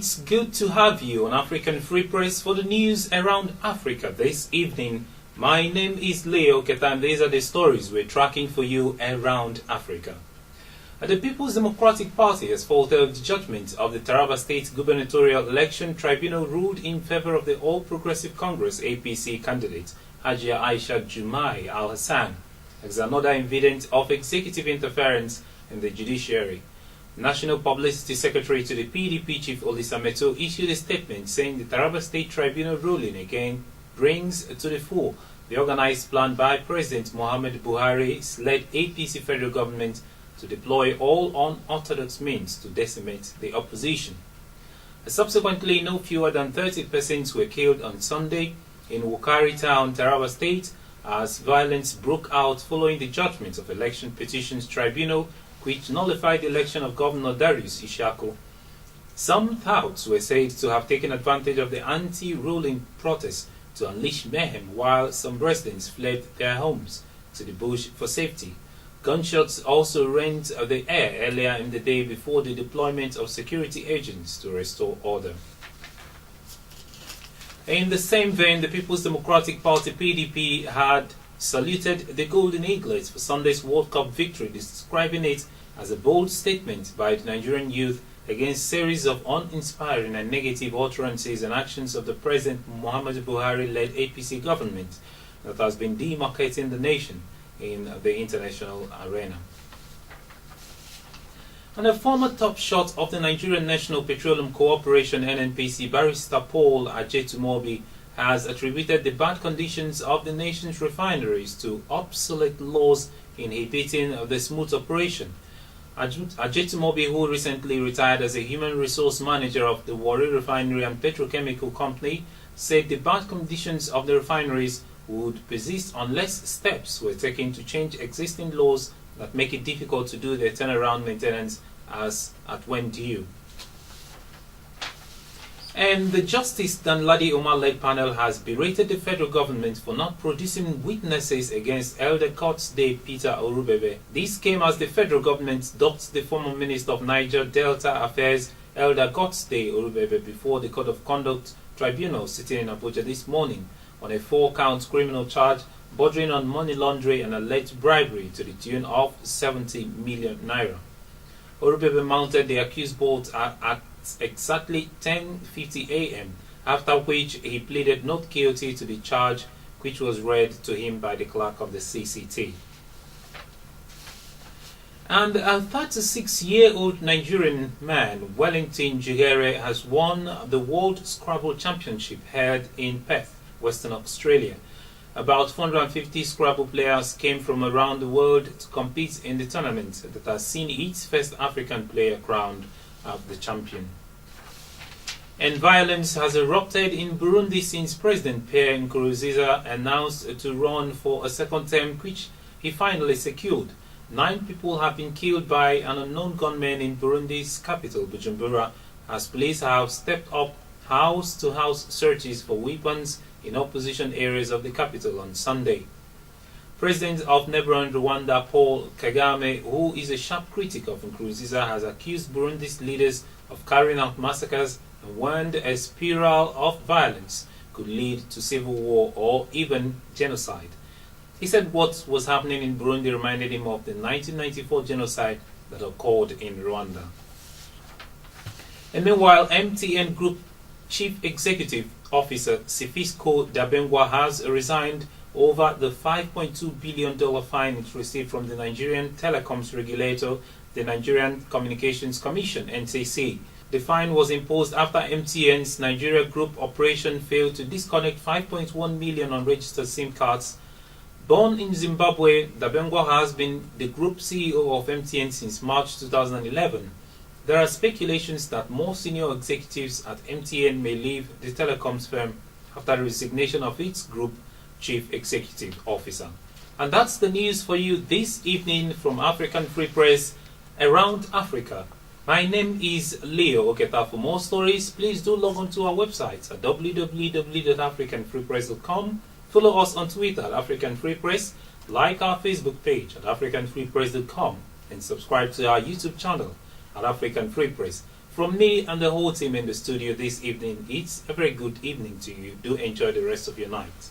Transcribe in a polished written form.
It's good to have you on African Free Press for the news around Africa this evening. My name is Leo Ketan. These are the stories we're tracking for you around Africa. The People's Democratic Party has faulted the judgment of the Taraba State Gubernatorial Election Tribunal ruled in favor of the All Progressive Congress APC candidate Hajia Aisha Jumai Al-Hassan as another evidence of executive interference in the judiciary. National Publicity Secretary to the PDP Chief Olisa Meto issued a statement saying the Taraba State Tribunal ruling again brings to the fore the organized plan by President Muhammadu Buhari's led APC federal government to deploy all unorthodox means to decimate the opposition. Subsequently, no fewer than 30 persons were killed on Sunday in Wukari Town, Taraba State, as violence broke out following the judgment of Election Petitions Tribunal, which nullified the election of Governor Darius Ishaku. Some touts were said to have taken advantage of the anti-ruling protests to unleash mayhem, while some residents fled their homes to the bush for safety. Gunshots also rent the air earlier in the day before the deployment of security agents to restore order. In the same vein, the People's Democratic Party (PDP) had saluted the Golden Eaglets for Sunday's World Cup victory, describing it as a bold statement by the Nigerian youth against a series of uninspiring and negative utterances and actions of the President Muhammadu Buhari-led APC government that has been demarcating the nation in the international arena. And a former top shot of the Nigerian National Petroleum Corporation (NNPC), Barrister Paul Ajetumobi, has attributed the bad conditions of the nation's refineries to obsolete laws inhibiting the smooth operation. Ajetumobi, who recently retired as a human resource manager of the Warri Refinery and Petrochemical Company, said the bad conditions of the refineries would persist unless steps were taken to change existing laws that make it difficult to do their turnaround maintenance as at when due. And the Justice Danladi Umar-led panel has berated the federal government for not producing witnesses against Elder Godsday Peter Orubebe. This came as the federal government docked the former Minister of Niger Delta Affairs, Elder Godsday Orubebe, before the Court of Conduct Tribunal sitting in Abuja this morning on a 4-count criminal charge bordering on money laundering and alleged bribery to the tune of 70 million naira. Orubebe mounted the accused boat at exactly 10:50 a.m., after which he pleaded not guilty to the charge, which was read to him by the clerk of the CCT. And a 36-year-old Nigerian man, Wellington Jugere, has won the World Scrabble Championship held in Perth, Western Australia. About 450 Scrabble players came from around the world to compete in the tournament that has seen its first African player crowned the champion. And violence has erupted in Burundi since President Pierre Nkurunziza announced to run for a second term, which he finally secured. 9 people have been killed by an unknown gunman in Burundi's capital, Bujumbura, as police have stepped up house-to-house searches for weapons in opposition areas of the capital on Sunday. President of neighboring Rwanda, Paul Kagame, who is a sharp critic of Nkurunziza, has accused Burundi's leaders of carrying out massacres and warned a spiral of violence could lead to civil war or even genocide. He said what was happening in Burundi reminded him of the 1994 genocide that occurred in Rwanda. And meanwhile, MTN Group Chief Executive Officer Sifisco Dabengwa has resigned over the $5.2 billion fine it received from the Nigerian telecoms regulator, the Nigerian Communications Commission (NCC). The fine was imposed after MTN's Nigeria Group operation failed to disconnect 5.1 million unregistered SIM cards. Born in Zimbabwe, Dabengwa has been the group CEO of MTN since March 2011. There are speculations that more senior executives at MTN may leave the telecoms firm after the resignation of its group chief executive officer. And that's the news for you this evening from African Free Press around Africa. My name is Leo Oketa. For more stories, please do log on to our website at www.africanfreepress.com. Follow us on Twitter at African Free Press, like our Facebook page at africanfreepress.com, and subscribe to our YouTube channel at African Free Press. From me and the whole team in the studio this evening, it's a very good evening to you. Do enjoy the rest of your night.